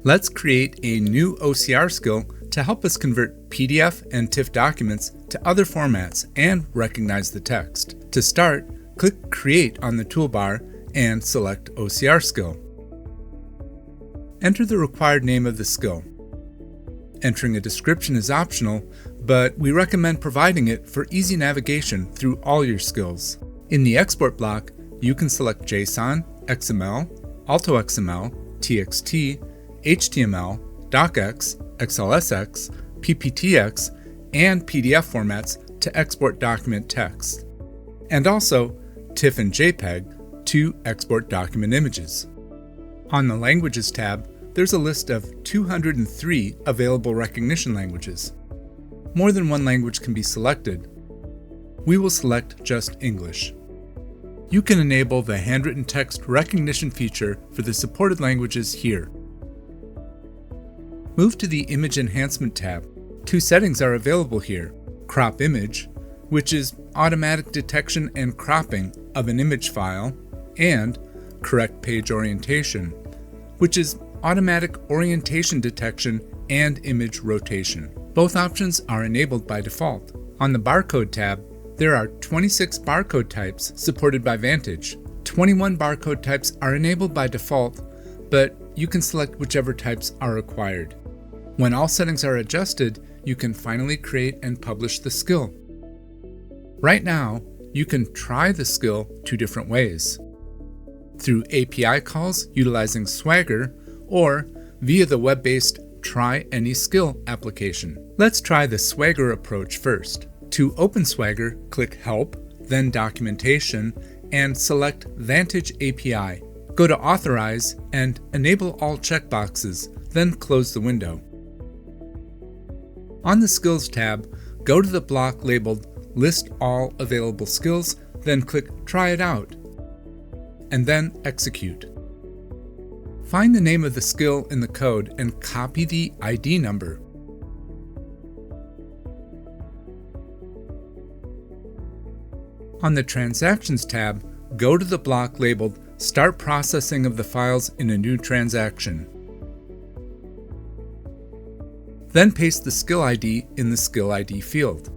Let's create a new OCR skill to help us convert PDF and TIFF documents to other formats and recognize the text. To start, click Create on the toolbar and select OCR skill. Enter the required name of the skill. Entering a description is optional, but we recommend providing it for easy navigation through all your skills. In the export block, you can select JSON, XML, AutoXML, TXT, HTML, DocX, XLSX, PPTX, and PDF formats to export document text, and also TIFF and JPEG to export document images. On the Languages tab, there's a list of 203 available recognition languages. More than one language can be selected. We will select just English. You can enable the handwritten text recognition feature for the supported languages here. Move to the Image Enhancement tab. Two settings are available here: Crop Image, which is automatic detection and cropping of an image file, and Correct Page Orientation, which is automatic orientation detection and image rotation. Both options are enabled by default. On the Barcode tab, there are 26 barcode types supported by Vantage. 21 barcode types are enabled by default, but you can select whichever types are required. When all settings are adjusted, you can finally create and publish the skill. Right now, you can try the skill two different ways: through API calls utilizing Swagger, or via the web-based Try Any Skill application. Let's try the Swagger approach first. To open Swagger, click Help, then Documentation, and select Vantage API. Go to Authorize and enable all checkboxes, then close the window. On the Skills tab, go to the block labeled List All Available Skills, then click Try It Out, and then Execute. Find the name of the skill in the code and copy the ID number. On the Transactions tab, go to the block labeled Start Processing of the Files in a New Transaction. Then paste the skill ID in the Skill ID field.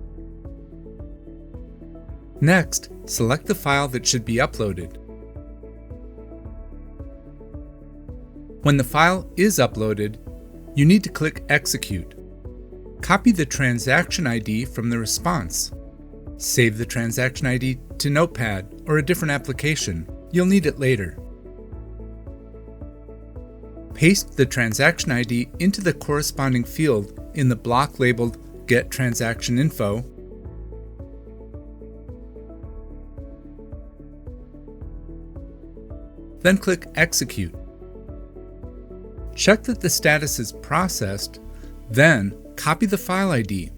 Next, select the file that should be uploaded. When the file is uploaded, you need to click Execute. Copy the transaction ID from the response. Save the transaction ID to Notepad or a different application. You'll need it later. Paste the transaction ID into the corresponding field in the block labeled Get Transaction Info. Then click Execute. Check that the status is processed, then copy the file ID.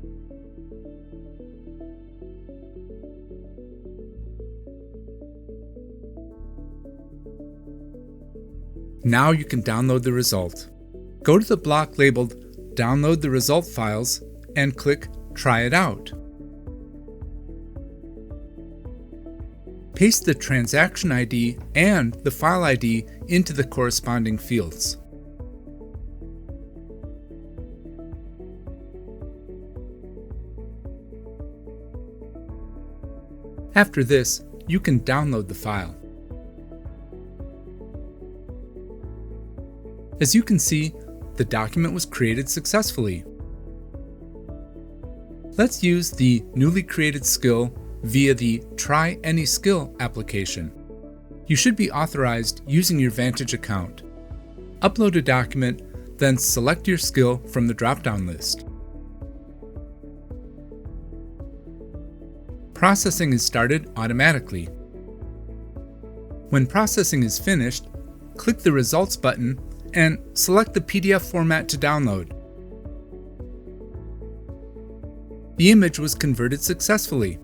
Now you can download the result. Go to the block labeled Download the Result Files and click Try It Out. Paste the transaction ID and the file ID into the corresponding fields. After this, you can download the file. As you can see, the document was created successfully. Let's use the newly created skill via the Try Any Skill application. You should be authorized using your Vantage account. Upload a document, then select your skill from the drop-down list. Processing is started automatically. When processing is finished, click the Results button and select the PDF format to download. The image was converted successfully.